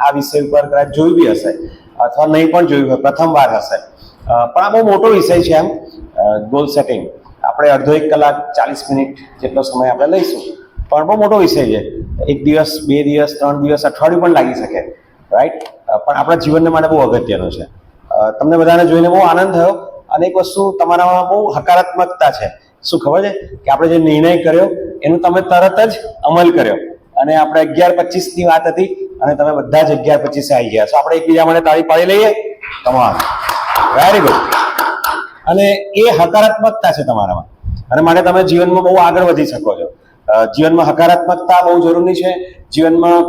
આ વિષય ઉપર કદાચ જોયું બી હશે અથવા નહીં પણ જોયું હોય, પ્રથમ વાર હશે. પણ આ બહુ મોટો વિષય છે. એમ ગોલ સેટિંગ આપણે અડધો 1 કલાક 40 મિનિટ જેટલો સમય આપણે લઈશું, પણ બહુ મોટો વિષય છે. 1 દિવસ, 2 દિવસ, 3 દિવસ, અઠવાડિયું પણ લાગી શકે, રાઈટ? પણ આપણા જીવનને માટે બહુ અગત્યનું છે. તમને બધાને જોઈને બહુ આનંદ થયો અને એક વસ્તુ તમારામાં બહુ હકારાત્મકતા છે. શું ખબર છે કે આપણે જે નિર્ણય કર્યો એનું તમે તરત જ અમલ કર્યો અને આપણે 11:25 ની વાત હતી અને તમે બધા જ 11:25 આવી ગયા. આપણે એકબીજા માટે તાળી પાડી લઈએ. તમામ વેરી ગુડ. અને એ હકારાત્મકતા છે તમારામાં અને માટે તમે જીવનમાં બહુ આગળ વધી શકો છો. જીવનમાં હકારાત્મકતા બહુ જરૂરી છે. જીવનમાં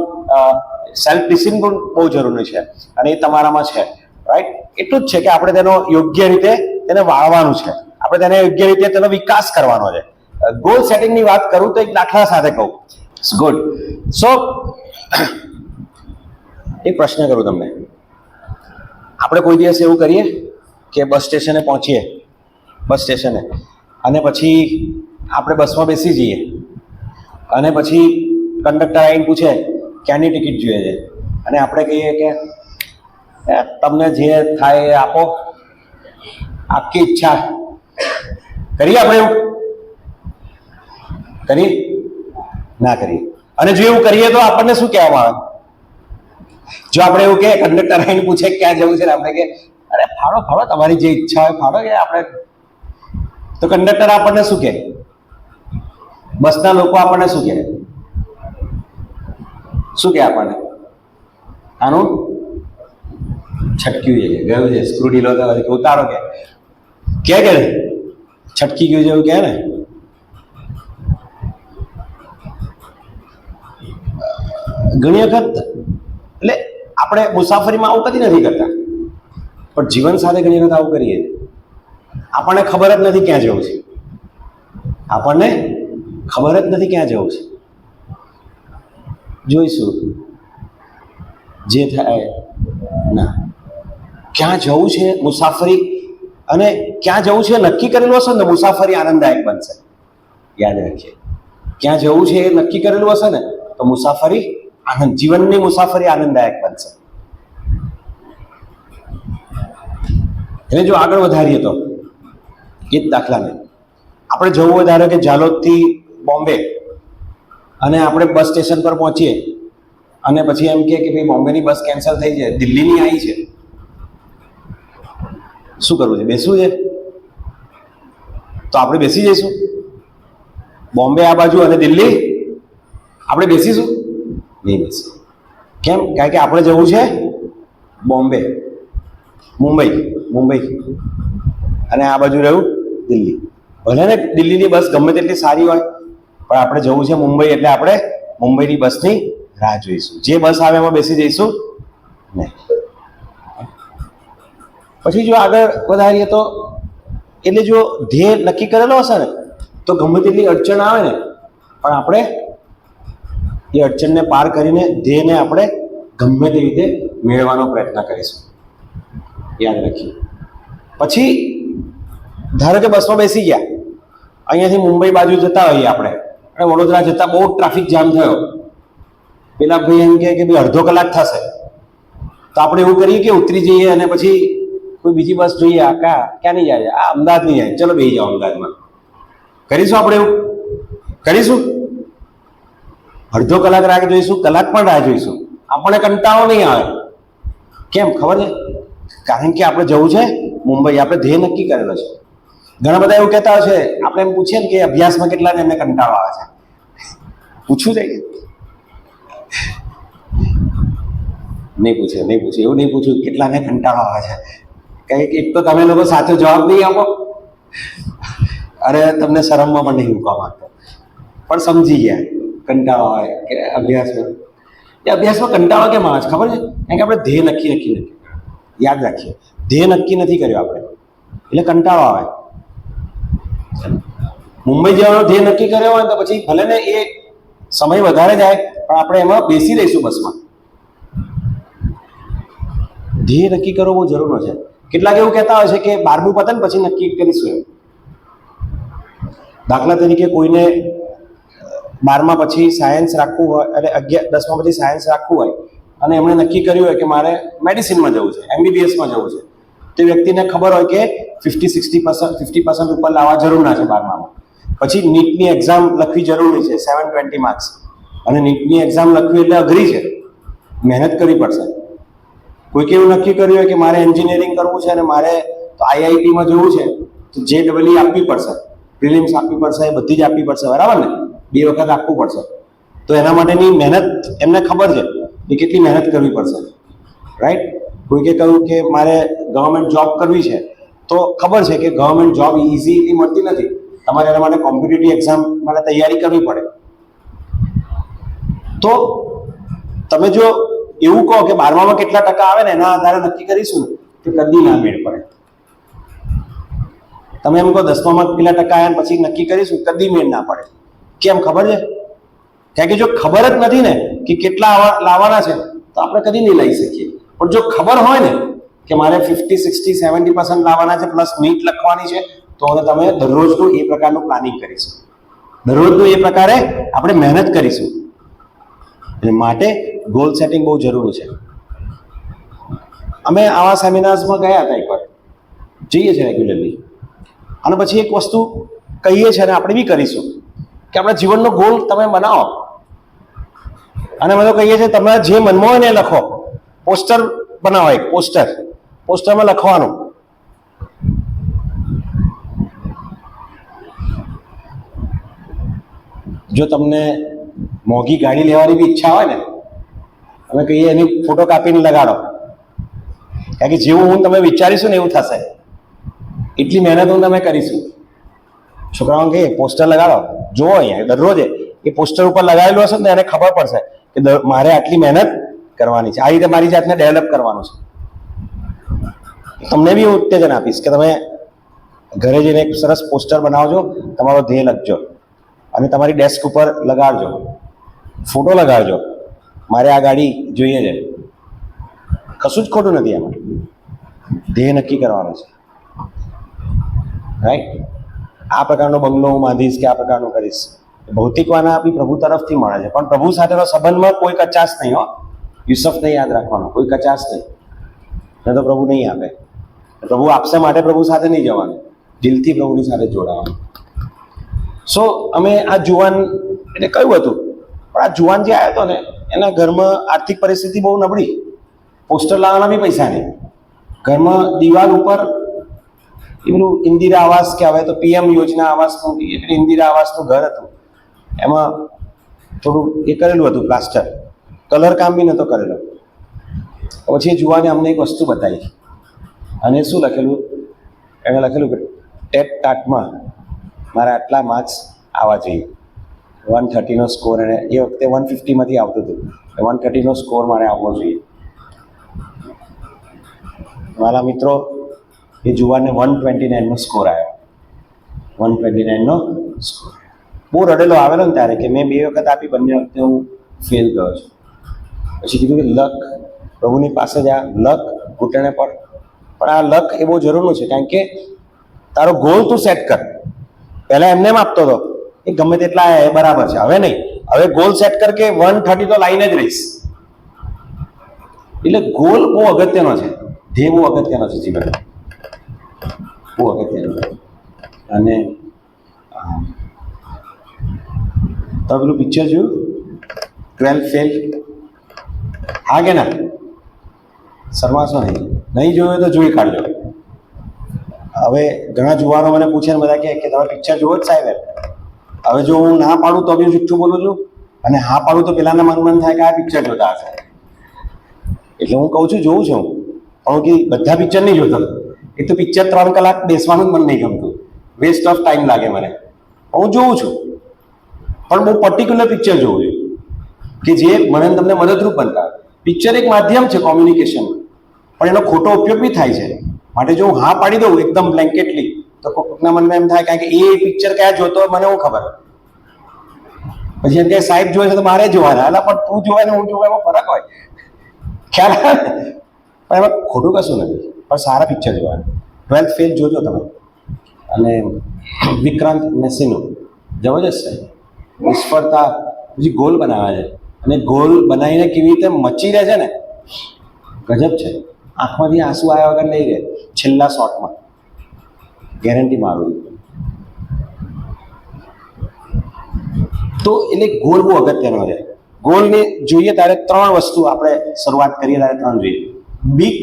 સેલ્ફ ડિસિપ્લિન બહુ જરૂરી છે અને એ તમારામાં છે, રાઈટ? એટલું જ છે કે આપણે તેનો યોગ્ય રીતે તેને વાળવાનું છે. આપણે તેને યોગ્ય રીતે તેનો વિકાસ કરવાનો છે. ગોલ સેટિંગની વાત કરું તો એક દાખલા સાથે કહું. ગુડ. સો એક પ્રશ્ન કરું તમને. આપણે કોઈ દિવસ એવું કરીએ કે બસ સ્ટેશને પહોંચીએ, બસ સ્ટેશને, અને પછી આપણે બસમાં બેસી જઈએ અને પછી કંડક્ટર આવીને પૂછે ક્યાંની ટિકિટ જોઈએ છે અને આપણે કહીએ કે તમને જે થાય એ આપો, આપકી ઈચ્છા. કરીએ આપણે એવું? કરીએ? ના કરીએ. અને જો એવું કરીએ તો આપણને શું કહેવામાં આવે? જો આપણે એવું કે કંડક્ટર આવીને પૂછે ક્યાં જવું છે ને આપણે કે અરે ફાળો ફાળો, તમારી જે ઈચ્છા હોય ફાળો, કે આપણે તો કંડક્ટર આપણને શું કહે? બસના લોકો આપણને શું કહે? શું કહે આપણને? આનું છટક્યું છે, ગયું છે, સ્ક્રૂ ઢીલો થયો, ઉતારો કે છટકી ગયું છે એવું કહે ને. ઘણી વખત એટલે આપણે મુસાફરીમાં આવું કદી નથી કરતા, પણ જીવન સાથે ઘણી વખત આવું કરીએ. આપણને ખબર જ નથી ક્યાં જવું છે. આપણને ખબર જ નથી ક્યાં જવું છે. જોઈશું જે થાય. ના, ક્યાં જવું છે મુસાફરી, અને ક્યાં જવું છે નક્કી કરેલું હશે ને મુસાફરી આનંદદાયક બનશે. યાદ રાખીએ, ક્યાં જવું છે એ નક્કી કરેલું હશે ને તો મુસાફરી જીવનની મુસાફરી આનંદદાયક બનશે. એને જો આગળ વધારીએ તો એ જ દાખલાને આપણે જવું વધારે કે ઝાલોદથી બોમ્બે, અને આપણે બસ સ્ટેશન પર પહોંચીએ અને પછી એમ કે ભાઈ બોમ્બેની બસ કેન્સલ થઈ છે, દિલ્હીની આવી છે. શું કરવું છે? બેસવું છે? તો આપણે બેસી જઈશું. બોમ્બે આ બાજુ અને દિલ્હી આપણે બેસીશું? નહીં બેસી. કેમ? કારણ કે આપણે જવું છે બોમ્બે, મુંબઈ, અને આ બાજુ રહ્યું દિલ્હી. ભલે ને દિલ્હીની બસ ગમે તેટલી સારી હોય, પણ આપણે જવું છે મુંબઈ, એટલે આપણે મુંબઈની બસની રાહ જોઈશું. જે બસ આવે એમાં બેસી જઈશું નહીં. પછી જો આગળ વધારીએ તો એટલે જો ધ્યેય નક્કી કરેલો હશે ને તો ગમે તેટલી અડચણ આવે ને પણ આપણે એ અડચણને પાર કરીને ધ્યેયને આપણે ગમે તે રીતે મેળવવાનો પ્રયત્ન કરીશું. યાદ રાખીએ. પછી ધારો કે બસમાં બેસી ગયા, અહીંયાથી મુંબઈ બાજુ જતા હોઈએ આપણે, અને વડોદરા જતા બહુ ટ્રાફિક જામ થયો. પેલા ભાઈ એમ કે ભાઈ અડધો કલાક થશે, તો આપણે એવું કરીએ કે ઉતરી જઈએ અને પછી કોઈ બીજી બસ જોઈએ. ક્યાં નહીં જાય? આ અમદાવાદ નહીં જાય, ચલો બેસી જાઓ અમદાવાદમાં. કરીશું આપણે એવું? કરીશું? અડધો કલાક રાહ જોઈશું, કલાક પણ રાહ જોઈશું, આપણને કંટાળો નહીં આવે. કેમ ખબર છે? કારણ કે આપણે જવું છે મુંબઈ, આપણે ધ્યેય નક્કી કરેલો છે. ઘણા બધા એવું કહેતા હોય છે, આપણે એમ પૂછીએ ને કે અભ્યાસમાં કેટલા એમને કંટાળો આવે છે, પૂછવું જોઈએ? નહીં પૂછે, એવું નહીં પૂછ્યું કેટલાને કંટાળો આવે છે. કંઈક એક તો તમે લોકો સાચો જવાબ નહીં આપો, અરે તમને શરમમાં પણ નહીં મૂકવા માંગતો, પણ સમજી ગયા કંટાળો આવે કે અભ્યાસમાં. એ અભ્યાસમાં કંટાળો કેમ આવે છે ખબર છે? કારણ કે આપણે ધ્યેય નક્કી. યાદ રાખીએ, ધ્યેય નક્કી નથી કર્યો આપણે, એટલે કંટાળો આવે. મુંબઈ જવાનો ધ્યેય નક્કી કર્યો હોય તો પછી ભલે ને એ સમય વધારે જાય, પણ આપણે એમાં બેસી રહીશું બસમાં. ધ્યેય નક્કી કરવો બહુ જરૂરી છે. કેટલાક એવું કહેતા હોય છે કે 12મું પતે ને પછી નક્કી કરીશું. દાખલા તરીકે કોઈને 12મા પછી સાયન્સ રાખવું હોય, અને 10મા પછી સાયન્સ રાખવું હોય, અને એમણે નક્કી કર્યું હોય કે મારે મેડિસિનમાં જવું છે, MBBSમાં જવું છે, તે વ્યક્તિને ખબર હોય કે 50% ઉપર લાવવા જરૂર ના છે 12માં. પછી નીટની એક્ઝામ લખવી જરૂરી છે 720 માર્ક્સ, અને નીટની એક્ઝામ લખવી એટલે અઘરી છે, મહેનત કરવી પડશે. કોઈકે એવું નક્કી કર્યું હોય કે મારે એન્જિનિયરિંગ કરવું છે અને મારે IITમાં જવું છે, તો JEE આપવી પડશે, પ્રિલિમ્સ આપવી પડશે, એ બધી જ આપવી પડશે, બરાબર ને? 2 વખત આપવું પડશે. તો એના માટેની મહેનત એમને ખબર છે કે કેટલી મહેનત કરવી પડશે, રાઈટ? કોઈકે કહ્યું કે મારે ગવર્મેન્ટ જોબ કરવી છે, તો ખબર છે કે ગવર્મેન્ટ જોબ ઇઝીલી મળતી નથી, તમારે એના માટે કોમ્પિટિટિવ એક્ઝામ માટે તૈયારી કરવી પડે. તો તમે જો એવું કહો કે 12માં કેટલા ટકા આવે ને એના આધારે નક્કી કરીશું ને, તો કદી ના મેળ પડે. તમે એમ કહો 10માં કેટલા ટકા આવ્યા પછી નક્કી કરીશું, કદી મેળ ના પડે. કેમ? ખબર છે? કારણ કે જો ખબર જ નથી ને કે કેટલા લાવવાના છે, તો આપણે કદી નહીં લઈ શકીએ. પણ જો ખબર હોય ને કે મારે 50, 60, 70% લાવવાના છે, પ્લસ નીટ લખવાની છે, તો હવે તમે દરરોજનું એ પ્રકારનું પ્લાનિંગ કરીશું, દરરોજનું એ પ્રકારે આપણે મહેનત કરીશું. એટલે માટે ગોલ સેટિંગ બહુ જરૂરી છે. અમે આવા સેમિનાર્સમાં ગયા હતા એકવાર, જઈએ છીએ રેગ્યુલરલી, અને પછી એક વસ્તુ કહીએ છીએ અને આપણે બી કરીશું કે આપણા જીવનનો ગોલ તમે બનાવો, અને અમે તો કહીએ છીએ તમે જે મનમાં હોય ને એ લખો. પોસ્ટર બનાવો, એક પોસ્ટરમાં લખવાનું જો તમને મોંઘી ગાડી લેવાની બી ઈચ્છા હોય ને, અમે કહીએ એની ફોટો કાપીને લગાડો, કારણ કે જેવું હું તમે વિચારીશું ને એવું થશે, એટલી મહેનત હું તમે કરીશું. છોકરાઓને કહીએ પોસ્ટર લગાડો, જુઓ અહીંયા દરરોજ એ પોસ્ટર ઉપર લગાવેલું હશે ને એને ખબર પડશે કે મારે આટલી મહેનત કરવાની છે, આ રીતે મારી જાતને ડેવલપ કરવાનું છે. તમને બી હું ઉત્તેજન આપીશ કે તમે ઘરે જઈને એક સરસ પોસ્ટર બનાવજો, તમારો ધ્યેય લખજો અને તમારી ડેસ્ક ઉપર લગાડજો, ફોટો લગાડજો, મારે આ ગાડી જોઈએ છે. કશું જ ખોટું નથી એમાં, ધ્યેય નક્કી કરવાનો છે, રાઈટ? આ પ્રકારનો બંગલો હું બાંધીશ કે આ પ્રકારનું કરીશ. ભૌતિકવાના બી પ્રભુ તરફથી મળે છે, પણ પ્રભુ સાથેનો સંબંધમાં કોઈ કચાશ નહીં. યુસફને યાદ રાખવાનો, કોઈ કચાશ નહીં, ન તો પ્રભુ નહીં આપે. પ્રભુ આપશે માટે પ્રભુ સાથે નહીં જવાનું, દિલથી પ્રભુની સાથે જોડાવાનું. સો અમે આ જુવાન એટલે કહ્યું હતું, પણ આ જુવાન જે આવ્યો હતો ને એના ઘરમાં આર્થિક પરિસ્થિતિ બહુ નબળી, પોસ્ટર લાવવાના બી પૈસા નહીં. ઘરમાં દિવાલ ઉપર એ પેલું ઇન્દિરા આવાસ કે હવે તો PM યોજના આવાસનું ઇન્દિરા આવાસનું ઘર હતું, એમાં થોડું એ કરેલું હતું પ્લાસ્ટર, કલર કામ બી નહોતો કરેલો. પછી જુવાને અમને એક વસ્તુ બતાવી, અને શું લખેલું? એણે લખેલું કે ટેટમાં મારા આટલા માર્ક્સ આવવા જોઈએ, 130નો સ્કોર. એને એ વખતે 150માંથી આવતું હતું, 130નો સ્કોર મારે આવવો જોઈએ. મારા મિત્રો, એ જુવાનને 129નો સ્કોર આવ્યો, 129નો સ્કોર. બહુ રડેલો આવેલો ને ત્યારે કે મેં 2 વખત આપી, બંને વખતે હું ફેલ ગયો છું. પછી કીધું કે લક, પ્રભુની પાસે જ આ લક ઘૂંટણે પર. પણ આ લક એ બહુ જરૂરનું છે, કારણ કે તારો ગોલ તું સેટ કર. પહેલાં એમને એમ આપતો હતો એ ગમે તેટલા આવ્યા એ બરાબર છે, હવે નહીં, હવે ગોલ સેટ કર કે 130 તો લાઈને જ રહીશ. એટલે ગોલ બહુ અગત્યનો છે, ધ્યેય બહુ અગત્યનો છે જીવનમાં, બહુ અગત્યનો છે. અને તમે પેલું પિક્ચર જોયું 12 ફેલ? હા કે ના? શરમાશો નહીં જોયું તો જોઈ કાઢજો. હવે ઘણા જુવાનો મને પૂછે ને બધા કે તમે પિક્ચર જોવો જ સાહેબ? હવે જો હું ના પાડું તો બી જુઠ્ઠું બોલું છું, અને હા પાડું તો પેલાના મન થાય કે આ પિક્ચર જોતા હશે. એટલે હું કહું છું જોઉં છું, પણ કે બધા પિક્ચર નહીં જોતો. એક તો પિક્ચર 3 કલાક બેસવાનું જ મને નહીં ગમતું, વેસ્ટ ઓફ ટાઈમ લાગે મને. હું જોઉં છું, પણ બહુ પર્ટિક્યુલર પિક્ચર જોઉં છું કે જે મને તમને મદદરૂપ બનતા. પિક્ચર એક માધ્યમ છે કોમ્યુનિકેશન, પણ એનો ખોટો ઉપયોગ બી થાય છે. માટે જો હું હા પાડી દઉં એકદમ બ્લેન્કેટલી, તો કોઈકના મનમાં એમ થાય કારણ કે એ પિક્ચર કયા જોતો હોય મને શું ખબર. પછી એમ કે સાહેબ જોવે છે તો મારે જોવાના, એટલે પણ તું જોવાય ને હું જોવાય એમાં ફરક હોય, ખ્યાલ આવે ને? પણ એમાં ખોટું કશું નથી, પણ સારા પિક્ચર જોવાના. 12 ફેલ જોજો તમે. અને વિક્રાંત મેસીનું જબરજસ્ત છે, નિષ્ફળતા પછી ગોલ બનાવે છે. અને ગોલ બનાવીને કેવી રીતે મચી રહે છે ને, ગજબ છે. આંખમાંથી આંસુ આવ્યા વગર નહીં રહે છેલ્લા શોટમાં, ગેરંટી મારું. તો એટલે ગોલ બહુ અગત્યનો છે. ગોલને જોઈએ ત્યારે 3 વસ્તુ આપણે શરૂઆત કરીએ ત્યારે 3 જોઈએ. બિગ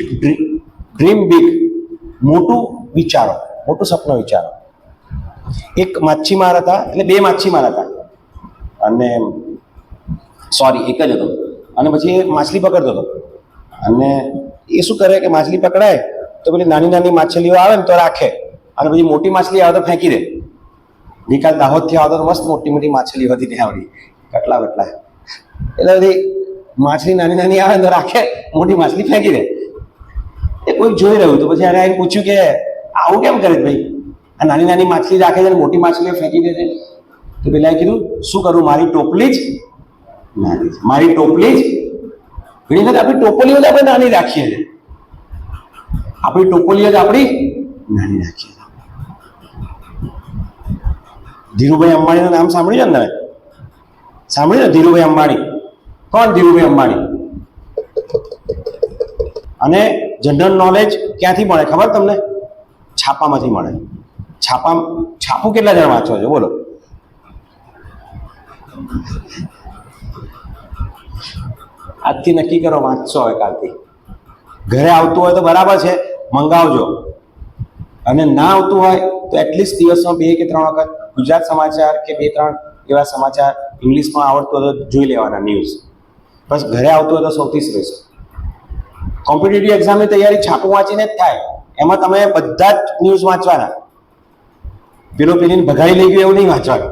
ડ્રીમ બિગ, મોટું વિચારો, મોટું સપનું વિચારો. એક માછીમાર હતા, એટલે 2 માછીમાર હતા, અને સોરી એક જ હતો, અને પછી એ માછલી પકડતો હતો. અને એ શું કરે કે માછલી પકડાય તો પેલી નાની નાની માછલીઓ આવે ને તો રાખે, અને પછી મોટી માછલી આવે તો ફેંકી દે. નિકાલ દાહોદથી આવતો તો મસ્ત મોટી મોટી માછલી હતી ત્યાં આવડી કટલા બટલા. એટલે બધી માછલી નાની નાની આવે તો રાખે, મોટી માછલી ફેંકી દે. એ કોઈ જોઈ રહ્યું તો પછી એને આવીને પૂછ્યું કે આવું કેમ કરે ભાઈ, આ નાની નાની માછલી રાખે છે અને મોટી માછલીઓ ફેંકી દે છે. તો પેલા કીધું શું કરું, મારી ટોપલી જ નાની છે, મારી ટોપલી જ. ઘણી વખત આપણી ટોપલીઓ જ આપણે નાની રાખીએ છીએ, આપણી ટોપલીઓ જ આપણી નાની રાખીએ. ધીરુભાઈ અંબાણીનું નામ સાંભળ્યું છે ને તમે? સાંભળ્યું ને ધીરુભાઈ અંબાણી? કોણ ધીરુભાઈ અંબાણી? અને જનરલ નોલેજ ક્યાંથી મળે ખબર તમને? છાપામાંથી મળે. છાપું કેટલા જણ વાંચો છો બોલો? આજથી નક્કી કરો, વાંચશો હવે કાલથી. ઘરે આવતું હોય તો બરાબર છે, મંગાવજો. અને ના આવતું હોય તો એટલીસ્ટ દિવસમાં 2 કે 3 વખત ગુજરાત સમાચાર કે 2-3 એવા સમાચાર ઇંગ્લિશમાં આવડતું હોય તો જોઈ લેવાના ન્યૂઝ. બસ ઘરે આવતું હોય તો સૌથી શ્રેષ્ઠ. કોમ્પિટિટિવ એક્ઝામની તૈયારી છાપું વાંચીને જ થાય. એમાં તમે બધા જ ન્યૂઝ વાંચવાના. પેલીને ભગાડી લઈ ગયું એવું નહીં વાંચવાનું.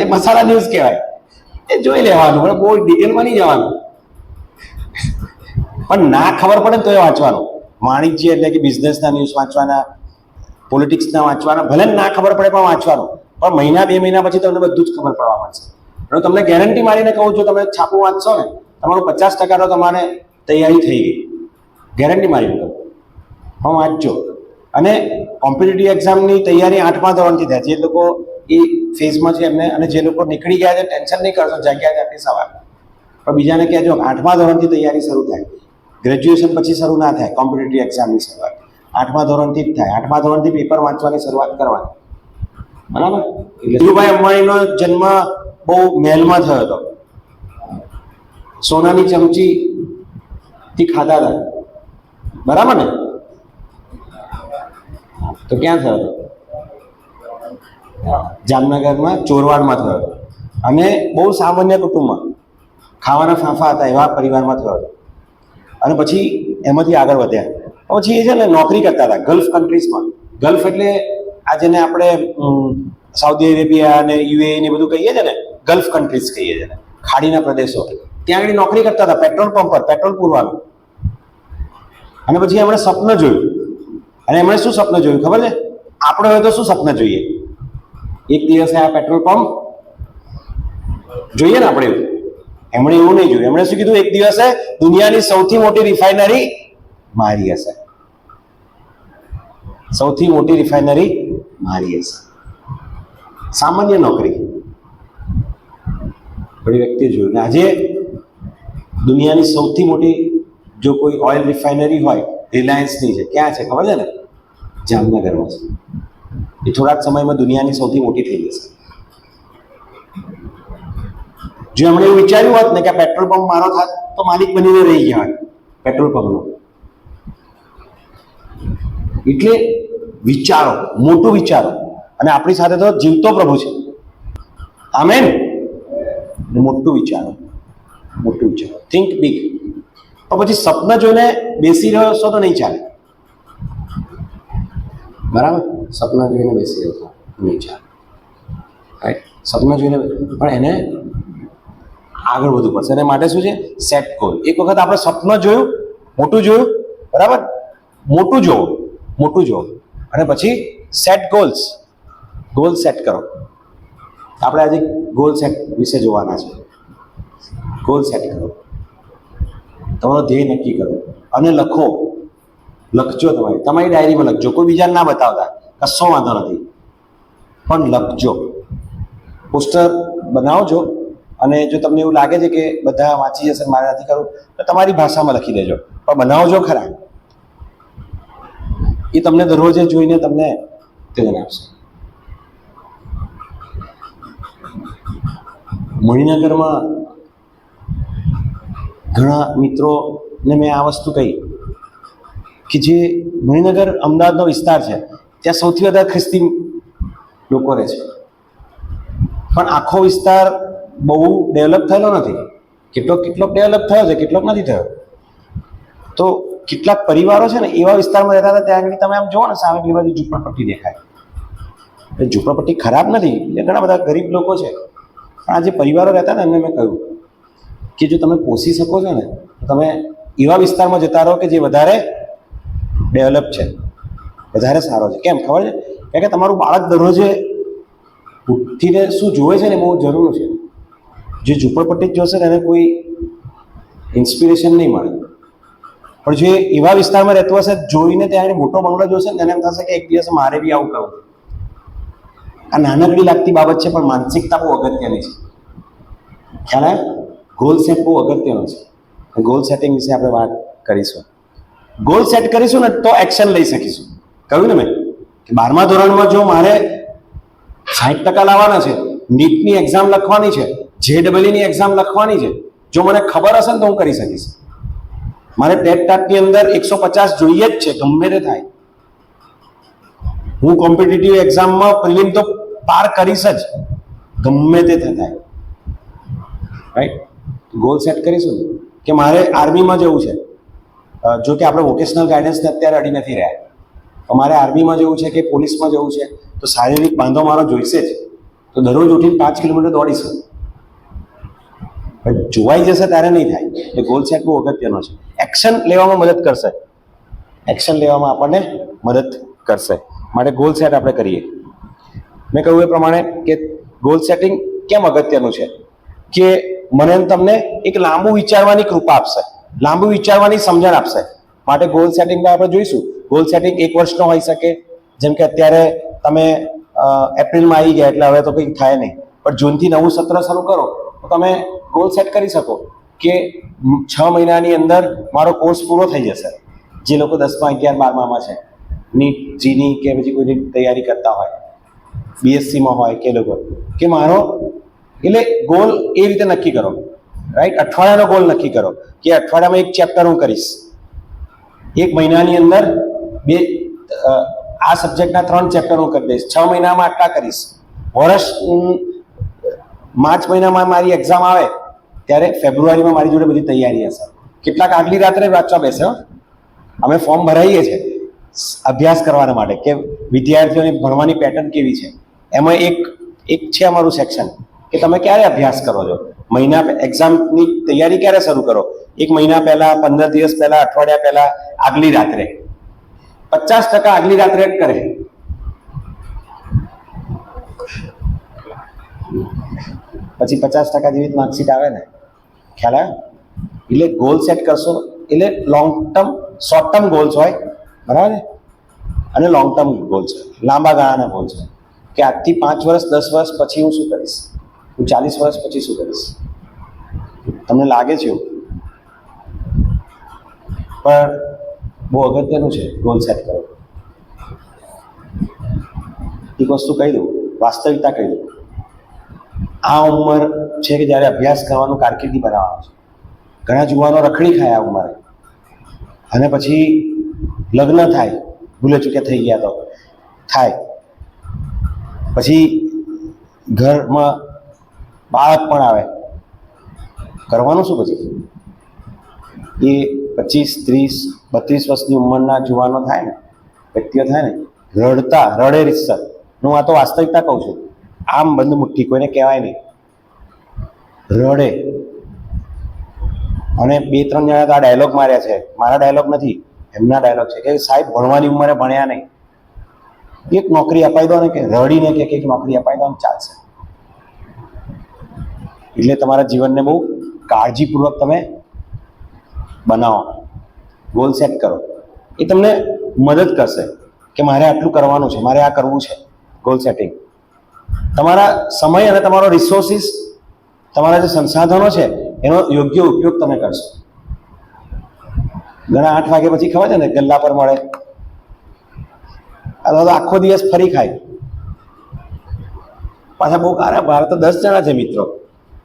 એ મસાલા ન્યૂઝ કહેવાય, એ જોઈ લેવાનું, પણ બહુ ડિટેલમાં નહીં જવાનું. પણ ના ખબર પડે ને તો એ વાંચવાનું. વાણિજ્ય એટલે કે બિઝનેસના ન્યૂઝ વાંચવાના, પોલિટિક્સના વાંચવાના, ભલે ના ખબર પડે પણ વાંચવાનું. પણ મહિના 2 મહિના પછી તમને બધું જ ખબર પડવા મળશે. હું તમને ગેરંટી મારીને કહું છું, તમે છાપું વાંચશો ને તમારું 50% તો તમારે તૈયારી થઈ ગઈ, ગેરંટી મારીને કહું. હું વાંચજો. અને કોમ્પિટિટિવ એક્ઝામની તૈયારી 8મા ધોરણથી થાય. જે લોકો એ ફેઝમાં છે એમને, અને જે લોકો નીકળી ગયા છે ટેન્શન નહીં કરશો, જગ્યા જાતે સવાર. પણ બીજાને કહેજો 8મા ધોરણથી તૈયારી શરૂ થાય, ગ્રેજ્યુએશન પછી શરૂ ના થાય. કોમ્પિટિટિવ એક્ઝામની શરૂઆત 8મા ધોરણથી જ થાય. 8મા ધોરણથી પેપર વાંચવાની શરૂઆત કરવાની, બરાબર? એટલે ધીરુભાઈ અંબાણીનો જન્મ બહુ મહેલમાં થયો હતો. સોનાની ચમચીથી ખાધા હતા, બરાબર ને? તો ક્યાં થયો હતો? જામનગરમાં ચોરવાડમાં થયો હતો. અને બહુ સામાન્ય કુટુંબમાં, ખાવાના ફાંફા હતા એવા પરિવારમાં થયો હતો. અને પછી એમાંથી આગળ વધ્યા. પછી એ છે ને નોકરી કરતા હતા ગલ્ફ કન્ટ્રીઝમાં. ગલ્ફ એટલે આ જેને આપણે સાઉદી અરેબિયા અને યુએઈ ને બધું કહીએ છીએ ને, ગલ્ફ કન્ટ્રીઝ કહીએ છીએ, ખાડીના પ્રદેશો. ત્યાં આગળ નોકરી કરતા હતા, પેટ્રોલ પંપ પર પેટ્રોલ પૂરવાનું. અને પછી એમણે સ્વપ્ન જોયું. અને એમણે શું સ્વપ્ન જોયું ખબર છે? આપણે હોય તો શું સ્વપ્ન જોઈએ? એક દિવસે આ પેટ્રોલ પંપ જોઈએ ને આપણે એવું. એમણે એવું નહીં જોયું. એમણે શું કીધું? એક દિવસે દુનિયાની સૌથી મોટી રિફાઇનરી મારી હશે, સૌથી મોટી રિફાઇનરી મારી હશે. સામાન્ય નોકરી બધી વ્યક્તિએ જોયું. આજે દુનિયાની સૌથી મોટી જો કોઈ ઓઇલ રિફાઇનરી હોય, રિલાયન્સની છે. ક્યાં છે ખબર છે ને? જામનગરમાં છે. એ થોડા જ સમયમાં દુનિયાની સૌથી મોટી થઈ જશે. જો એમણે એવું વિચાર્યું હોત ને કે પેટ્રોલ પંપ મારો થાત તો માલિક બનીને રહી ગયા હોત પેટ્રોલ પંપનો. એટલે વિચારો, મોટું વિચારો. અને આપણી સાથે તો જીવતો પ્રભુ છે. આમેન. મોટું વિચારો, મોટું વિચારો. Think big. તો પછી સપના જોઈને બેસી રહ્યો છો તો નહીં ચાલે, બરાબર? સપના જોઈને બેસી રહ્યો છો નહીં ચાલે, રાઈટ? સપના જોઈને પણ એને આગળ વધવું પડશે. એને માટે શું છે? Set goal. એક વખત આપણે સપનું જોયું, મોટું જોયું, બરાબર? મોટું જોવો અને પછી સેટ ગોલ્સ. ગોલ સેટ કરો. આપણે આજે ગોલ સેટ વિશે જોવાના છે. ગોલ સેટ કરો, તમારો ધ્યેય નક્કી કરો અને લખજો. તમારી ડાયરીમાં લખજો. કોઈ બીજાને ના બતાવતા, કશો વાંધો નથી, પણ લખજો. પોસ્ટર બનાવજો અને જો તમને એવું લાગે છે કે બધા વાંચી જશે મારે નથી કરવું તો તમારી ભાષામાં લખી દેજો, પણ બનાવજો ખરા. એ તમને દરરોજે જોઈને તમને પ્રેરણા આપશે. મણિનગરમાં ઘણા મિત્રોને મેં આ વસ્તુ કહી કે જે મણિનગર અમદાવાદનો વિસ્તાર છે ત્યાં સૌથી વધારે ખ્રિસ્તી લોકો રહે છે, પણ આખો વિસ્તાર બહુ ડેવલપ થયેલો નથી. કેટલોક ડેવલપ થયો છે, કેટલોક નથી થયો. તો કેટલાક પરિવારો છે ને એવા વિસ્તારમાં રહેતા હતા, ત્યાં આગળ તમે આમ જુઓ ને સામે પેલી બાજુ ઝૂંપડપટ્ટી દેખાય. એ ઝૂંપડપટ્ટી ખરાબ નથી, એટલે ઘણા બધા ગરીબ લોકો છે, પણ આ જે પરિવારો રહેતા ને એમને મેં કહ્યું કે જો તમે પોષી શકો છો ને તો તમે એવા વિસ્તારમાં જતા રહો કે જે વધારે ડેવલપ છે, વધારે સારો છે. કેમ ખબર છે? કારણ કે તમારું બાળક દરરોજે ઉઠીને શું જોવે છે ને બહુ જરૂર છે. જે ઝૂંપડપટ્ટી જ જોશે ને એને કોઈ ઇન્સ્પિરેશન નહીં મળે, પણ જે એવા વિસ્તારમાં રહેતું હશે જોઈને ત્યાં મોટો બંગલો જોશે ને એને એમ થશે કે એક દિવસ મારે બી આવું કરવું. આ નાનકડી લાગતી બાબત છે, પણ માનસિકતા બહુ અગત્યની છે. ખ્યાલ આવે? ગોલ સેટ બહુ અગત્યનો છે. ગોલ સેટિંગ વિશે આપણે વાત કરીશું. ગોલ સેટ કરીશું ને તો એક્શન લઈ શકીશું. કહ્યું ને મેં કે 12મા ધોરણમાં જો મારે 60% લાવવાના છે, નીટની એક્ઝામ લખવાની છે, JEE એક્ઝામ લખવાની છે, જો મને ખબર હશે ને તો હું કરી શકીશ. મારે ટેટ-ટાટની અંદર 150 જોઈએ જ છે, ગમે તે થાય. હું કોમ્પિટિટિવ એક્ઝામમાં પ્રિલિમ તો પાર કરીશ જ, ગમે તે થાય. રાઈટ? ગોલ સેટ કરીશું કે મારે આર્મીમાં જવું છે. જો કે આપણે વોકેશનલ ગાઈડન્સને અત્યારે અડી નથી રહ્યા. અમારે આર્મીમાં જવું છે કે પોલીસમાં જવું છે તો શારીરિક બાંધો મારો જોઈશે જ. તો દરરોજ ઉઠીને 5 કિલોમીટર દોડીશું. જોવાઈ જશે ત્યારે નહીં થાય. એટલે ગોલ સેટ બહુ અગત્યનો છે. એક્શન લેવામાં મદદ કરશે. એક્શન લેવામાં આપણને મદદ કરશે. માટે ગોલ સેટ આપણે કરીએ. મેં કહ્યું એ પ્રમાણે કે ગોલ સેટિંગ કેમ અગત્યનું છે કે મને તમને એક લાંબુ વિચારવાની કૃપા આપશે, લાંબુ વિચારવાની સમજણ આપશે. માટે ગોલ સેટિંગમાં આપણે જોઈશું. ગોલ સેટિંગ 1 વર્ષનો હોઈ શકે, જેમ કે અત્યારે તમે એપ્રિલમાં આવી ગયા એટલે હવે તો કંઈ થાય નહીં, પણ જૂનથી નવું સત્ર શરૂ કરો તો તમે ગોલ સેટ કરી શકો કે 6 મહિનાની અંદર મારો કોર્સ પૂરો થઈ જશે. જે લોકો 10મા 11 12મામાં છે, નીટ જીની કે પછી કોઈ તૈયારી કરતા હોય, BScમાં હોય કે લોકો કે મારો, એટલે ગોલ એ રીતે નક્કી કરો. રાઈટ? અઠવાડિયાનો ગોલ નક્કી કરો કે અઠવાડિયામાં 1 ચેપ્ટર હું કરીશ, 1 મહિનાની અંદર આ સબ્જેક્ટના 3 ચેપ્ટર હું કરી દઈશ, 6 મહિનામાં આટલા કરીશ. વર્ષ માર્ચ મહિનામાં મારી એક્ઝામ આવે ત્યારે ફેબ્રુઆરીમાં મારી જોડે બધી તૈયારી હશે. કેટલાક આગલી રાત્રે વાંચવા બેસે. અમે ફોર્મ ભરાઈએ છીએ અભ્યાસ કરવાના માટે કે વિદ્યાર્થીઓની ભણવાની પેટર્ન કેવી છે. એમાં એક છે અમારું સેક્શન કે તમે ક્યારે અભ્યાસ કરો છો, મહિના એક્ઝામની તૈયારી ક્યારે શરૂ કરો, 1 મહિના પહેલા, 15 દિવસ પહેલા, અઠવાડિયા પહેલા, આગલી રાત્રે. 50% આગલી રાત્રે જ કરે. પછી 50% જેવી માર્કશીટ આવે ને. ખ્યાલ આવે? એટલે ગોલ સેટ કરશો એટલે long term, short term goals હોય, બરાબર, અને લોંગ ટર્મ ગોલ્સ હોય, લાંબા ગાળાના ગોલ્સ હોય કે આજથી 5 વર્ષ 10 વર્ષ પછી હું શું કરીશ, હું 40 વર્ષ પછી શું કરીશ. તમને લાગે છે એવું? પણ બહુ અગત્યનું છે ગોલ સેટ કરો. એક વસ્તુ કહી દઉં, વાસ્તવિકતા કહી દઉં. આ ઉંમર છે કે જ્યારે અભ્યાસ કરવાનું, કારકિર્દી બનાવવાનું છે. ઘણા યુવાનો રખડી ખાય આ ઉંમરે, અને પછી લગ્ન થાય, ભૂલે ચૂકે થઈ ગયા તો થાય, પછી ઘરમાં બાળક પણ આવે, કરવાનું શું પછી? એ 25, 30, 32 વર્ષની ઉંમરના યુવાનો થાય ને, વ્યક્તિઓ થાય ને, રડે રીતસર. હું આ તો વાસ્તવિકતા કહું છું. આમ બંધ મુઠ્ઠી, કોઈને કહેવાય નહીં, રડે. અને 2-3 જણા તો આ ડાયલોગ માર્યા છે, મારા ડાયલોગ નથી, એમના ડાયલોગ છે કે સાહેબ ભણવાની ઉંમરે ભણ્યા નહીં, એક નોકરી અપાઈ દો ને, કે રડીને કે એક નોકરી અપાઈ દો ને ચાલશે. એટલે તમારા જીવનને બહુ કાળજીપૂર્વક તમે બનાવો, ગોલ સેટ કરો. એ તમને મદદ કરશે કે મારે આટલું કરવાનું છે, મારે આ કરવું છે. ગોલ સેટિંગ તમારા સમય અને તમારો રિસોર્સિસ તમારા જે સંસાધનો છે એનો યોગ્ય ઉપયોગ તમે કરશો. ઘણા 8 વાગ્યા પછી ખબર છે ને ગલ્લા પર મળે, અથવા તો આખો દિવસ ફરી ખાય. પાછા બહુ કારા બહાર તો 10 જણા છે મિત્રો,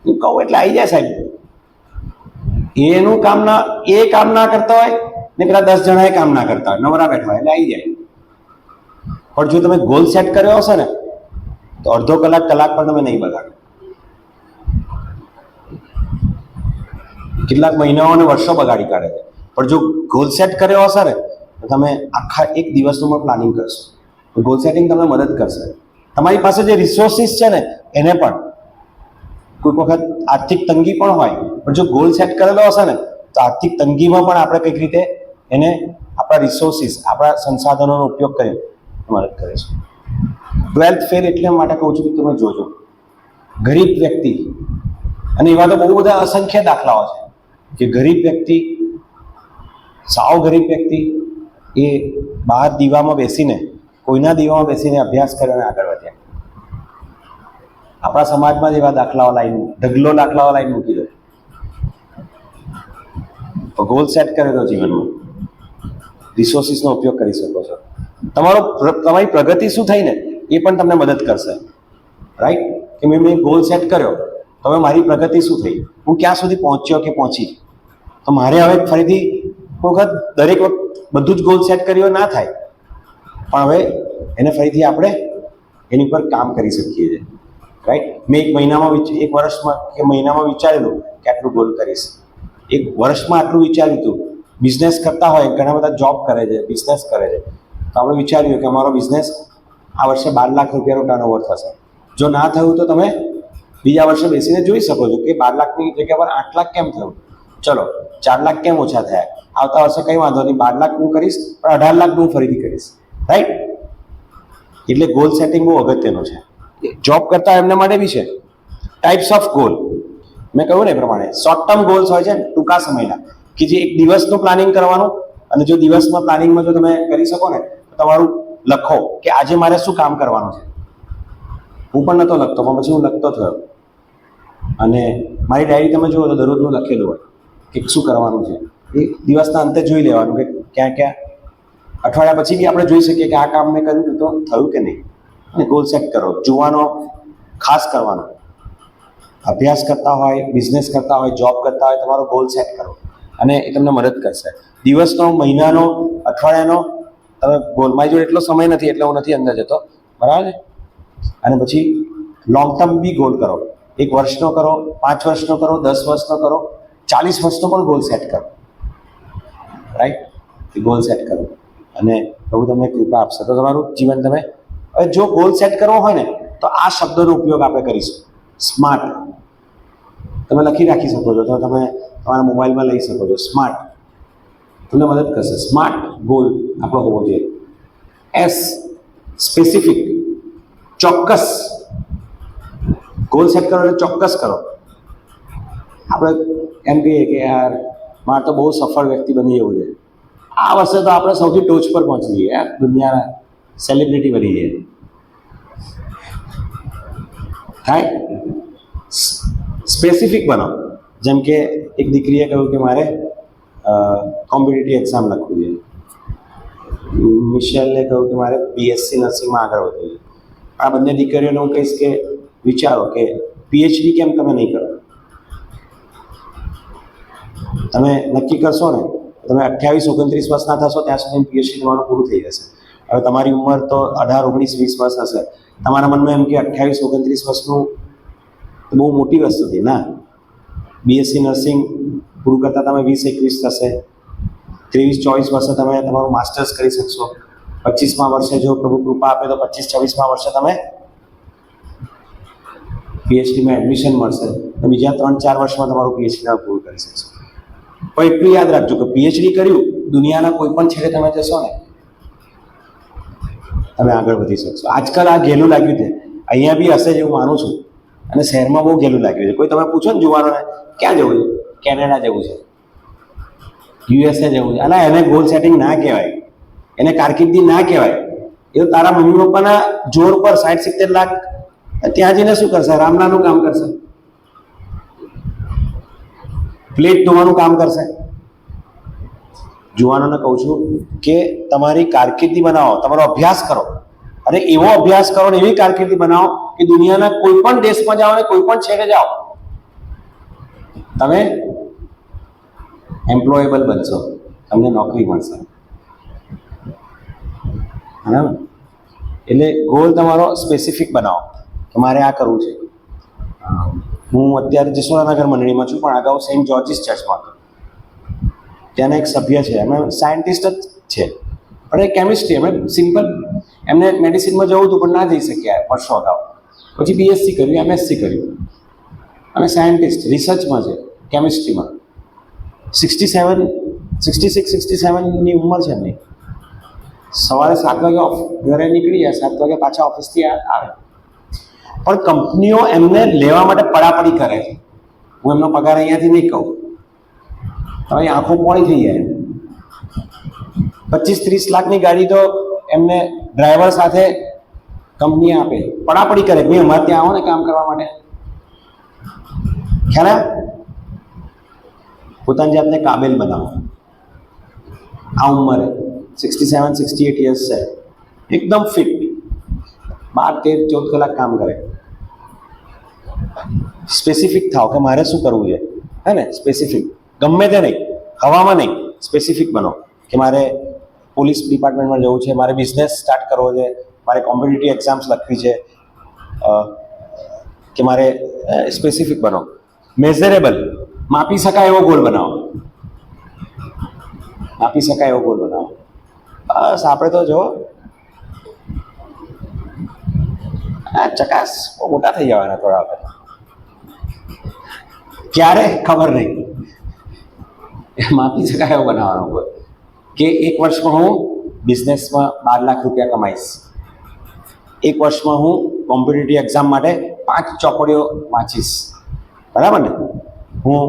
હું કહું એટલે આવી જાય સાહેબ. એનું કામ ના કરતા હોય ને પેલા 10 જણા કામ ના કરતા હોય, નવરા બેઠા હોય એટલે આવી જાય. પણ જો તમે ગોલ સેટ કર્યો હશે ને તો અડધો કલાક પણ તમે નહીં બગાડો. કેટલાક મહિનાઓ અને વર્ષો બગાડી કાઢે છે. પણ જો ગોલ સેટ કર્યો હશે ને તો તમે આખા એક દિવસનું પણ પ્લાનિંગ કરશો. ગોલ સેટિંગ તમને મદદ કરશે. તમારી પાસે જે રિસોર્સિસ છે ને એને પણ, કોઈક વખત આર્થિક તંગી પણ હોય, પણ જો ગોલ સેટ કરેલો હશે ને તો આર્થિક તંગીમાં પણ આપણે કંઈક રીતે એને આપણા રિસોર્સિસ, આપણા સંસાધનોનો ઉપયોગ કરી મદદ કરે છે. 12th ફેલ એટલે માટે કહું છું કે તમે જોજો, ગરીબ વ્યક્તિ, અને એવા તો બહુ બધા અસંખ્ય દાખલાઓ છે કે ગરીબ વ્યક્તિ, સાવ ગરીબ વ્યક્તિ એ બહાર દીવામાં બેસીને, કોઈના દીવામાં બેસીને અભ્યાસ કરીને આગળ વધ્યા. આપણા સમાજમાં જ એવા દાખલાઓ લાઈન, ઢગલો દાખલાઓ લાઈન મૂકી દો. તો ગોલ સેટ કરેલો જીવનમાં રિસોર્સિસનો ઉપયોગ કરી શકો છો. તમારી પ્રગતિ શું થઈ ને એ પણ તમને મદદ કરશે. રાઈટ? કે મેં ગોલ સેટ કર્યો, હવે મારી પ્રગતિ શું થઈ, હું ક્યાં સુધી પહોંચ્યો કે પહોંચી. તો મારે હવે ફરીથી વખત દરેક વખત બધું જ ગોલ સેટ કર્યો ના થાય, પણ હવે એને ફરીથી આપણે એની પર કામ કરી શકીએ છીએ. રાઈટ? મેં એક વર્ષમાં કે મહિનામાં વિચારેલું કે આટલું ગોલ કરીશ. એક વર્ષમાં આટલું વિચાર્યું હતું. બિઝનેસ કરતા હોય, ઘણા બધા જોબ કરે છે, બિઝનેસ કરે છે, તો આપણે વિચાર્યું કે અમારો બિઝનેસ આ વર્ષે 12 લાખ રૂપિયાનું ટર્નઓવર થશે. જો ના થયું તો તમે બીજા વર્ષે બેસીને જોઈ શકો છો કે 12 લાખની જગ્યા પર 8 લાખ કેમ થયું, ચલો 4 લાખ કેમ ઓછા થયા, આવતા વર્ષે કંઈ વાંધો નહીં, 12 લાખ હું કરીશ પણ 18 લાખ હું ફરીથી કરીશ. રાઈટ? એટલે ગોલ સેટિંગ બહુ અગત્યનું છે. જોબ કરતા એમને માટે બી છે. ટાઈપ્સ ઓફ ગોલ મેં કહ્યું ને એ પ્રમાણે, શોર્ટ ટર્મ ગોલ્સ હોય છે ને, ટૂંકા સમયના, કે જે એક દિવસનું પ્લાનિંગ કરવાનું, અને જો દિવસમાં પ્લાનિંગમાં જો તમે કરી શકો ને તો તમારું લખો કે આજે મારે શું કામ કરવાનું છે. હું પણ નહોતો લખતો, પણ પછી હું લખતો થયો, અને મારી ડાયરી તમે જુઓ તો દરરોજનું લખેલું હોય કે શું કરવાનું છે. એ દિવસના અંતે જોઈ લેવાનું કે ક્યાં ક્યાં, અઠવાડિયા પછી બી આપણે જોઈ શકીએ કે આ કામ મેં કર્યું તો થયું કે નહીં. અને ગોલ સેટ કરો. જોવાનો ખાસ કરવાનો, અભ્યાસ કરતા હોય, બિઝનેસ કરતા હોય, જોબ કરતા હોય, તમારો ગોલ સેટ કરો અને એ તમને મદદ કરશે. દિવસનો, મહિનાનો, અઠવાડિયાનો તમે ગોલ, મારી જોડે એટલો સમય નથી એટલે હું નથી અંદર જતો, બરાબર. અને પછી લોંગ ટર્મ બી ગોલ કરો. 1 વર્ષનો કરો, 5 વર્ષનો કરો, 10 વર્ષનો કરો, 40 વર્ષનો પણ ગોલ સેટ કરો. રાઈટ? એ ગોલ સેટ કરો અને પ્રભુ તમને કૃપા આપશે તો તમારું જીવન તમે, હવે જો ગોલ સેટ કરવો હોય ને તો આ શબ્દનો ઉપયોગ આપણે કરીશું. સ્માર્ટ તમે લખી રાખી શકો છો, તો તમે તમારા મોબાઈલમાં લઈ શકો છો. સ્માર્ટ તમને મદદ કરશે. સ્માર્ટ ગોલ આપણો હોવો જોઈએ. એસ, સ્પેસિફિક, ચોક્કસ. ગોલ સેટ કરો એટલે ચોક્કસ કરો. આપણે એમ કહીએ કે યાર મારે તો બહુ સફળ વ્યક્તિ બની જવું છે, આ વર્ષે તો આપણે સૌથી ટોચ પર પહોંચી જઈએ, યાર દુનિયાના સેલિબ્રિટી બની જઈએ, થાય. સ્પેસિફિક બનો. જેમ કે એક દીકરીએ કહ્યું કે મારે કોમ્પિટિટિવ એક્ઝામ લખવું છે. મિશેલને કહ્યું કે મારે બીએસસી નર્સિંગમાં આગળ વધવું છે. આ બંને દીકરીઓને હું કહીશ કે વિચારો કે પીએચડી કેમ તમે નહીં કરો. તમે નક્કી કરશો ને, તમે 28-29 વર્ષના થશો ત્યાં સુધી પીએચડી તમારું પૂરું થઈ જશે. હવે તમારી ઉંમર તો 18, 19, 20 વર્ષ હશે. તમારા મનમાં એમ કે 28-29 વર્ષનું બહુ મોટી વસ્તુ છે ના. બીએસસી નર્સિંગ પૂરું કરતાં તમે 20-21 થશે. 23-24 વર્ષે તમે તમારું માસ્ટર્સ કરી શકશો. 25મા વર્ષે જો પ્રભુ કૃપા આપે તો 25-26મા વર્ષે તમે પીએચડીમાં એડમિશન મળશે. તો બીજા 3-4 વર્ષમાં તમારું પીએચડીમાં પૂરું કરી શકશો. પણ એટલું યાદ રાખજો કે પીએચડી કર્યું, દુનિયાના કોઈ પણ છેડે તમે જશો ને તમે આગળ વધી શકશો. આજકાલ આ ઘેલું લાગ્યું છે, અહીંયા બી હશે જ એવું માનું છું, અને શહેરમાં બહુ ઘેલું લાગ્યું છે. કોઈ તમે પૂછો ને જુવાનોને ક્યાં જવું છે, કેનેડા જવું છે, યુએસએ જવું છે, અને એને ગોલ સેટિંગ ના કહેવાય, એને કારકિર્દી ના કહેવાય. એ તો તારા મમ્મી પપ્પાના જોર પર 60-70 લાખ ત્યાં જઈને શું કરશે, રામનાનું કામ કરશે. પ્લેટ ધોવાનું કામ કરશે? જુવાનોને કહું છું કે તમારી કારકિર્દી બનાવો, તમારો અભ્યાસ કરો, અને એવો અભ્યાસ કરો ને એવી કારકિર્દી બનાવો કે દુનિયાના કોઈ પણ દેશમાં જાઓ ને કોઈ પણ છેડે જાઓ તમે એમ્પ્લોયેબલ બનશો, તમને નોકરી મળશે. બરાબર? એટલે ગોલ તમારો સ્પેસિફિક બનાવો કે મારે આ કરવું છે. હું અત્યારે જસોદાનગર મંડળીમાં છું, પણ અગાઉ સેન્ટ જોર્જીસ ચર્ચમાં હતો. ત્યાંના એક સભ્ય છે, એમને સાયન્ટિસ્ટ જ છે, પણ એ કેમિસ્ટ્રી, એમને સિમ્પલ, એમને મેડિસિનમાં જવું હતું પણ ના જઈ શક્યા વર્ષો અગાઉ. પછી બીએસસી કર્યું, એમએસસી કર્યું, અને સાયન્ટિસ્ટ રિસર્ચમાં છે કેમિસ્ટ્રીમાં. 66-67ની ઉંમર છે એમની. સવારે 7 વાગે ઘરે નીકળી જાય, 7 વાગે પાછા ઓફિસથી આવે, પણ કંપનીઓ એમને લેવા માટે પડાપડી કરે છે. હું એમનો પગાર અહીંયાથી નહીં કહું, હવે આંખો પોળી થઈ જાય. 25-30 લાખની ગાડી તો એમને ડ્રાઈવર સાથે કંપની આપે, પડાપડી કરે ભાઈ અમારે ત્યાં આવો ને કામ કરવા માટે. ખ્યાલ આવે? પોતાની જાતને કાબેલ બનાવો. આ ઉંમરે 67-68 યર્સ છે, એકદમ ફિટ, 12-13-14 કલાક કામ કરે. સ્પેસિફિક થાવ કે મારે શું કરવું છે, હે ને? સ્પેસિફિક, ગમે તે નહીં, હવામાં નહીં, સ્પેસિફિક બનો કે મારે પોલીસ ડિપાર્ટમેન્ટમાં જવું છે, મારે બિઝનેસ સ્ટાર્ટ કરવો છે, મારે કોમ્પિટિટિવ એક્ઝામ્સ લખવી છે, કે મારે સ્પેસિફિક બનો. મેઝરેબલ, માપી શકાય એવો ગોલ બનાવો. માપી શકાય એવો ગોલ બનાવો. બસ આપણે તો જો ચકાસ મોટા થઈ જવાના થોડા વખત. ક્યારે ખબર નહીં. માપી શકાય એવો બનાવવાનો ગોલ કે 1 વર્ષમાં હું બિઝનેસમાં 12 લાખ રૂપિયા કમાઈશ. 1 વર્ષમાં હું કોમ્પિટિટિવ એક્ઝામ માટે 5 ચોપડીઓ વાંચીશ. બરાબર ને? હું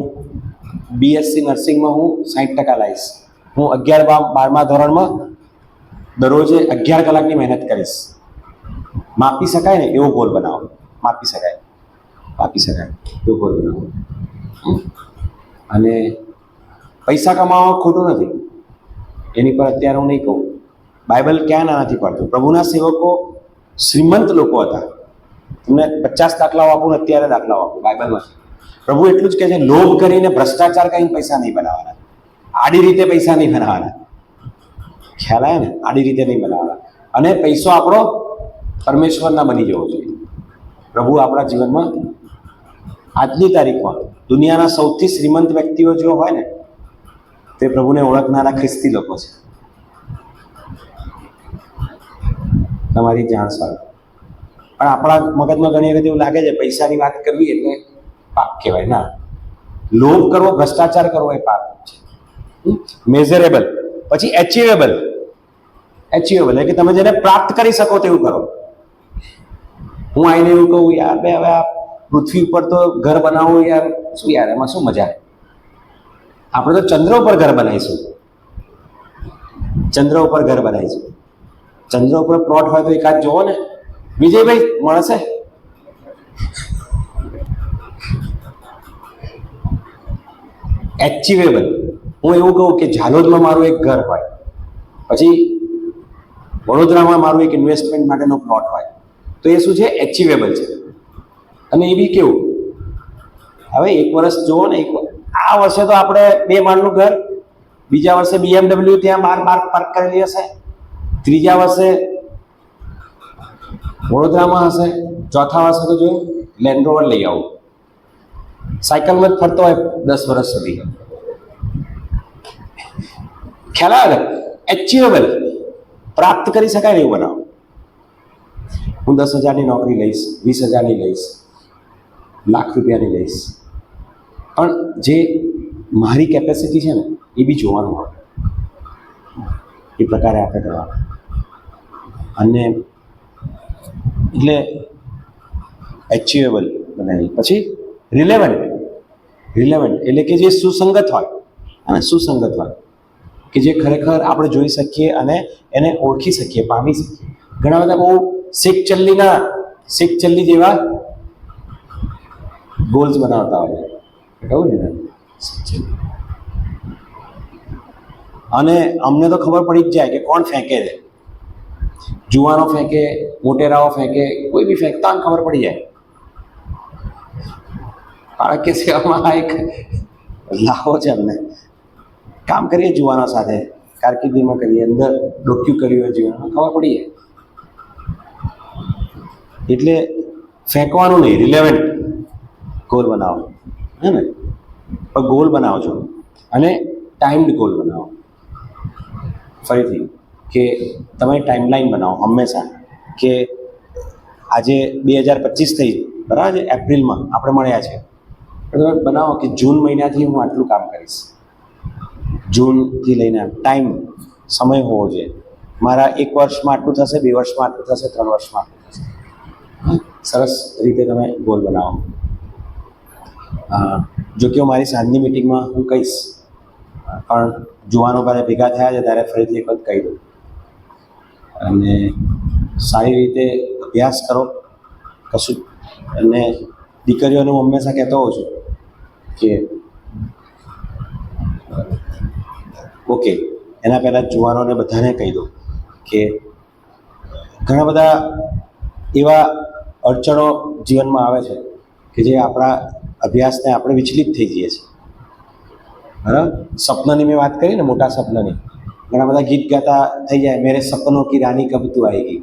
બીએસસી નર્સિંગમાં હું 60% લાવીશ. હું 11-12મા ધોરણમાં દરરોજે 11 કલાકની મહેનત કરીશ. માપી શકાય ને એવો ગોલ બનાવો. માપી શકાય એવો ગોલ બનાવો. અને પૈસા કમાવા ખોટું નથી, એની પર અત્યારે હું નહીં કહું. બાઇબલ ક્યાં ના નથી પડતું. પ્રભુના સેવકો શ્રીમંત લોકો હતા. તમને 50 દાખલાઓ આપું ને અત્યારે દાખલાઓ આપું બાઇબલમાં. પ્રભુ એટલું જ કહે છે, લોભ કરીને ભ્રષ્ટાચાર કરીને પૈસા નહીં બનાવવાના, આડી રીતે પૈસા નહીં બનાવવાના. ખ્યાલ આવે ને? આડી રીતે નહીં બનાવવાના. અને પૈસો આપણો પરમેશ્વરના બની જવો જોઈએ. પ્રભુ આપણા જીવનમાં આજની તારીખમાં દુનિયાના સૌથી શ્રીમંત વ્યક્તિઓ જો હોય ને, તે પ્રભુને ઓળખનારા ખ્રિસ્તી લોકો છે. તમારી જાણ સારું. પણ આપણા મગજમાં ઘણી વખત એવું લાગે છે પૈસાની વાત કરવી એટલે પાપ કહેવાય. ના, લોભ કરવો, ભ્રષ્ટાચાર કરવો એ પાપ છે. મેઝરેબલ, પછી એચિવેબલ. એચિવેબલ એટલે કે તમે જેને પ્રાપ્ત કરી શકો તેવું કરો. હું આઈને એવું કહું, યાર બે હવે આ પૃથ્વી ઉપર તો ઘર બનાવવું, યાર શું યાર, એમાં શું મજા? આપણે તો ચંદ્ર ઉપર ઘર બનાવીશું. ચંદ્ર ઉપર ઘર બનાવીશું. ચંદ્ર ઉપર પ્લોટ હોય તો એકાદ જોવો ને વિજયભાઈ, મળશે? એચિવેબલ. હું એવું કહું કે ઝાલોદમાં મારું એક ઘર હોય, પછી વડોદરામાં મારું એક ઇન્વેસ્ટમેન્ટ માટેનો પ્લોટ હોય, તો એ શું છે? એચિવેબલ છે. અને એ બી કેવું, હવે 1 વર્ષ જુઓ ને, આ વર્ષે તો આપણે 2 માળનું ઘર, બીજા વર્ષે BMW ત્યાં બહાર પાર્ક કરેલી હશે, ત્રીજા વર્ષે વડોદરામાં હશે, ચોથા વર્ષે તો જોયું લેન્ડ રોવર લઈ આવું. સાયકલમાં જ ફરતો હોય 10 વર્ષ સુધી. ખ્યાલ આવે? એચિવેબલ, પ્રાપ્ત કરી શકાય એવું બનાવો. હું 10,000ની નોકરી લઈશ, 20,000ની લઈશ, લાખ રૂપિયાની લઈશ, પણ જે મારી કેપેસિટી છે ને એ બી જોવાનું હોય. એ પ્રકારે આપણે કરવાનું. અને એટલે એચિવેબલ બનાવી. પછી રિલેવન્ટ એટલે કે જે સુસંગત હોય, અને સુસંગત હોય કે જે ખરેખર આપણે જોઈ શકીએ અને એને ઓળખી શકીએ, પામી શકીએ. ઘણા બધા બહુ શેખ ચલ્લી જેવા ગોલ્સ બનાવતા હોય. કહું ને, અને અમને તો ખબર પડી જ જાય કે કોણ ફેંકે છે. જુવાનો ફેંકે, મોટેરાઓ ફેંકે, કોઈ બી ફેંકતા હોય ખબર પડી જાય. બાળકીય સેવામાં એક લાવો છે અમને. કામ કરીએ જુવાનો સાથે, કારકિર્દીમાં કરીએ, અંદર ડોક્યુ કર્યું હોય જીવનમાં, ખબર પડી જાય. એટલે ફેંકવાનું નહીં, રિલેવન્ટ ગોલ બનાવો, હે ને? પણ ગોલ બનાવજો અને ટાઈમ્ડ ગોલ બનાવો. ફરીથી કે તમારી ટાઈમલાઈન બનાવો હંમેશા, કે આજે 2025 થઈ, બરાબર છે, એપ્રિલમાં આપણે મળ્યા છે, તમે બનાવો કે જૂન મહિનાથી હું આટલું કામ કરીશ. જૂનથી લઈને ટાઈમ, સમય હોવો જોઈએ. મારા 1 વર્ષમાં આટલું થશે, 2 વર્ષમાં આટલું થશે, 3 વર્ષમાં આટલું થશે. સરસ રીતે તમે ગોલ બનાવો. જો કે હું મારી સાંજની મિટિંગમાં હું કહીશ, પણ જુવાનો જ્યારે ભેગા થયા છે ત્યારે ફરીથી એક વખત કહી દઉં. અને સારી રીતે અભ્યાસ કરો. કશું, અને દીકરીઓને હું હંમેશા કહેતો હોઉં છું કે ઓકે, એના પહેલાં જુવાનોને બધાને કહી દઉં કે ઘણા બધા એવા અડચણો જીવનમાં આવે છે કે જે આપણા અભ્યાસને આપણે વિચલિત થઈ જઈએ છીએ, બરાબર. સપનાની મેં વાત કરી ને, મોટા સપનાની. ઘણા બધા ગીત ગાતા થઈ જાય, મેરે સપનો કી રાની કબ તું આएगी.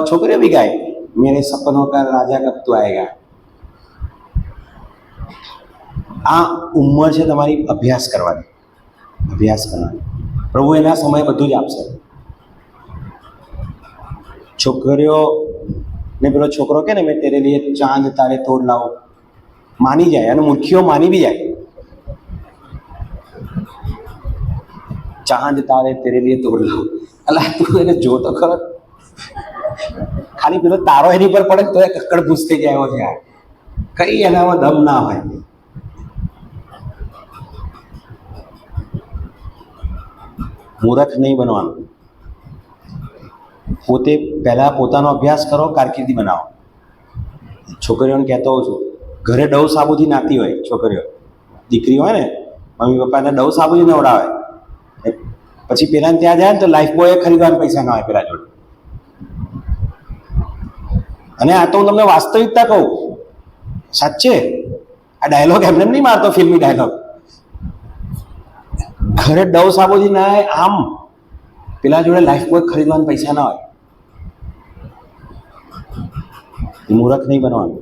છોકરીઓ બી ગાય, મેરે સપનો કા રાજા કબ તું આएगा. આ ઉંમર છે તમારી અભ્યાસ કરવાની. પ્રભુ એના સમય બધું જ આપશે. છોકરીઓને પેલો છોકરો કે ને, મેં તેરે લીએ ચાંદ તારે તોડ લાવો, માની જાય, અને મૂર્ખીઓ માની બી જાય. ચાંદ તારે તેરે લીએ તોડ લાવો, અલા તું એને જો તો ખરો, ખાલી પેલો તારો એની પર પડે તો એ કક્કડ ભૂસ થઈ જાય એવો છે. કઈ એનામાં દમ ના હોય. મૂર્ખ નહીં બનવાનું. પોતે પહેલાં પોતાનો અભ્યાસ કરો, કારકિર્દી બનાવો. છોકરીઓને કહેતો હોઉં છું, ઘરે ડવ સાબુથી નાતી હોય છોકરીઓ, દીકરી હોય ને, મમ્મી પપ્પાને ડવ સાબુથી નવડાવે, પછી પેલાને ત્યાં જાય ને તો લાઈફ બોય ખરીદવાના પૈસા ના હોય પેલા જોડે. અને આ તો હું તમને વાસ્તવિકતા કહું, સાચે. આ ડાયલોગ એમને નહીં મારતો, ફિલ્મી ડાયલોગ. ઘરે ડવ સાબુથી ના હોય, આમ પેલા જોડે લાઈફ બોય ખરીદવાના પૈસા ના હોય. મૂર્ખ નહીં બનવાનું.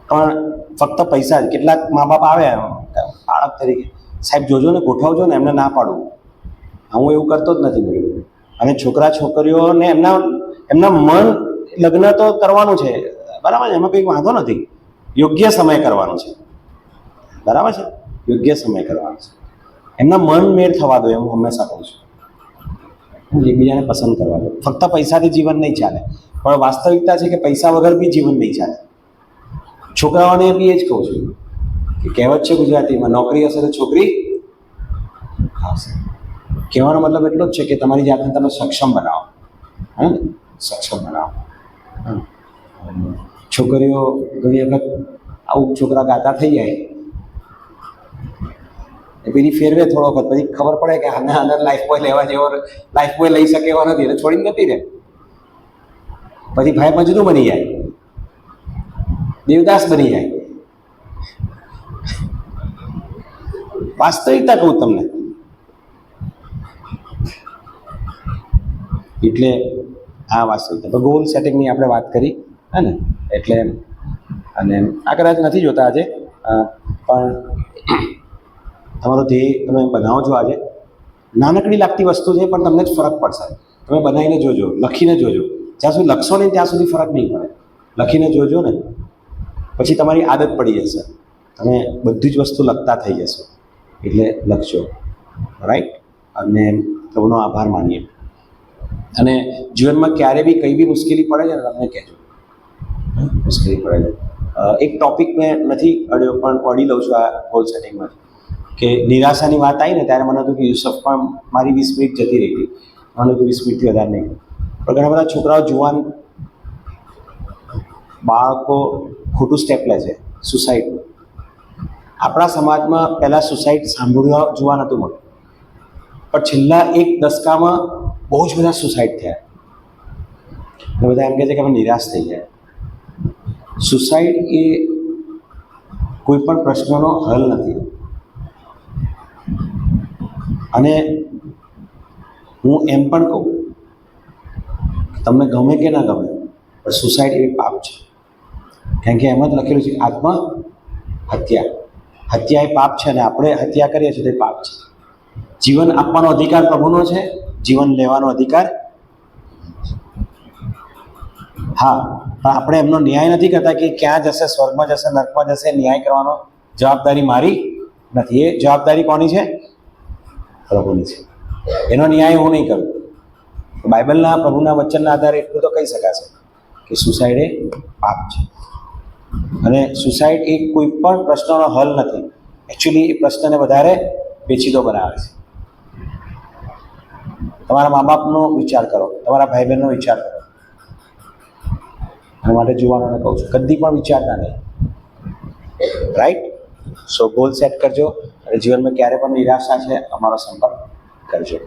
પણ ફક્ત પૈસા જ. કેટલાક મા બાપ આવે બાળક તરીકે, સાહેબ જોજો ને, ગોઠવજો ને, એમને ના પાડવું. હું એવું કરતો જ નથી. અને છોકરા છોકરીઓને એમના મન લગ્ન તો કરવાનું છે, બરાબર છે, એમાં કંઈ વાંધો નથી. યોગ્ય સમય કરવાનો છે, બરાબર છે, યોગ્ય સમય કરવાનો છે. એમના મન મેળ થવા દો, હું હંમેશા કહું છું. એકબીજાને પસંદ કરવા દો. ફક્ત પૈસાથી જીવન નહીં ચાલે, પણ વાસ્તવિકતા છે કે પૈસા વગર બી જીવન નહીં ચાલે. છોકરાઓને બી એ જ કહું છું કે કહેવત છે ગુજરાતીમાં, નોકરી હશે તો છોકરી ખાશે. કહેવાનો મતલબ એટલો જ છે કે તમારી જાતને તમે સક્ષમ બનાવો, હા ને, સક્ષમ બનાવો. છોકરીઓ ઘણી વખત આવું છોકરા ગાતા થઈ જાય, પેલી ફેરવે થોડો વખત, પછી ખબર પડે કે આને અંદર લાઈફ બોય લેવા જેવો, લાઈફ બોય લઈ શકે એવો નથી, એટલે છોડીને જતી રહે. પછી ભાઈ મજનુ બની જાય, દેવદાસ બની જાય. વાસ્તવિકતા કહું તમને. એટલે આ વાસ્તવિકતા. તો ગોલ સેટિંગની આપણે વાત કરી, હે ને? એટલે અને આ કદાચ નથી જોતા આજે, પણ તમારો ધ્યેય તમે બનાવો છો આજે. નાનકડી લાગતી વસ્તુ છે, પણ તમને જ ફરક પડશે. તમે બનાવીને જોજો, લખીને જોજો. જ્યાં સુધી લખશો નહીં ત્યાં સુધી ફરક નહીં પડે. લખીને જોજો ને, પછી તમારી આદત પડી જશે, તમે બધી જ વસ્તુ લખતા થઈ જશો. એટલે લખજો, રાઈટ. અને તમને આભાર માનીએ. અને જીવનમાં ક્યારે બી કંઈ બી મુશ્કેલી પડે છે ને, તમને કહેજો, મુશ્કેલી પડે છે. એક ટોપિક મેં નથી અડ્યો, પણ પડી લઉં છું આ ગોલ સેટિંગમાં, કે નિરાશાની વાત આવી ને ત્યારે મને હતું કે યુસફ પણ મારી 20 મિનિટ જતી રહી હતી, મને તો 20 મિનિટથી વધારે નહીં. પણ ઘણા બધા છોકરાઓ જુવાન બાળકો ખોટું સ્ટેપ લે છે, સુસાઇડ. આપણા સમાજમાં પહેલાં સુસાઇડ સાંભળવા જોવા નહોતું મળતું, પણ છેલ્લા એક દસકામાં બહુ જ બધા સુસાઇડ થયા. બધા એમ કહે છે કે અમે નિરાશ થઈ ગયા. સુસાઇડ એ કોઈ પણ પ્રશ્નનો હલ નથી. અને હું એમ પણ કહું, તમને ગમે કે ના ગમે, પણ સુસાઇડ એ પાપ છે. કારણ કે એમ જ લખેલું છે આત્મહત્યા, હત્યા એ પાપ છે, અને આપણે હત્યા કરીએ છીએ તે પાપ છે. જીવન આપવાનો અધિકાર પ્રભુનો છે, જીવન લેવાનો અધિકાર. હા, પણ આપણે એમનો ન્યાય નથી કરતા કે ક્યાં જશે, સ્વર્ગમાં જશે, નર્કમાં જશે. ન્યાય કરવાનો જવાબદારી મારી નથી. એ જવાબદારી કોની છે? પ્રભુની છે. એનો ન્યાય હું નહીં કરું. બાઇબલના પ્રભુના વચનના આધારે એટલું તો કહી શકાશે કે સુસાઇડ એ પાપ છે. અને સુસાઇડ એ કોઈ પણ પ્રશ્નનો હલ નથી. એકચ્યુઅલી એ પ્રશ્નને વધારે પેચીદો બનાવે છે. તમારા મા બાપનો વિચાર કરો, તમારા ભાઈ બહેનનો વિચાર કરો. અને માટે જુવાનોને કહું છું, કદી પણ વિચારતા નહીં. રાઈટ? સો ગોલ સેટ કરજો, અને જીવનમાં ક્યારે પણ નિરાશા છે અમારો સંપર્ક કરજો.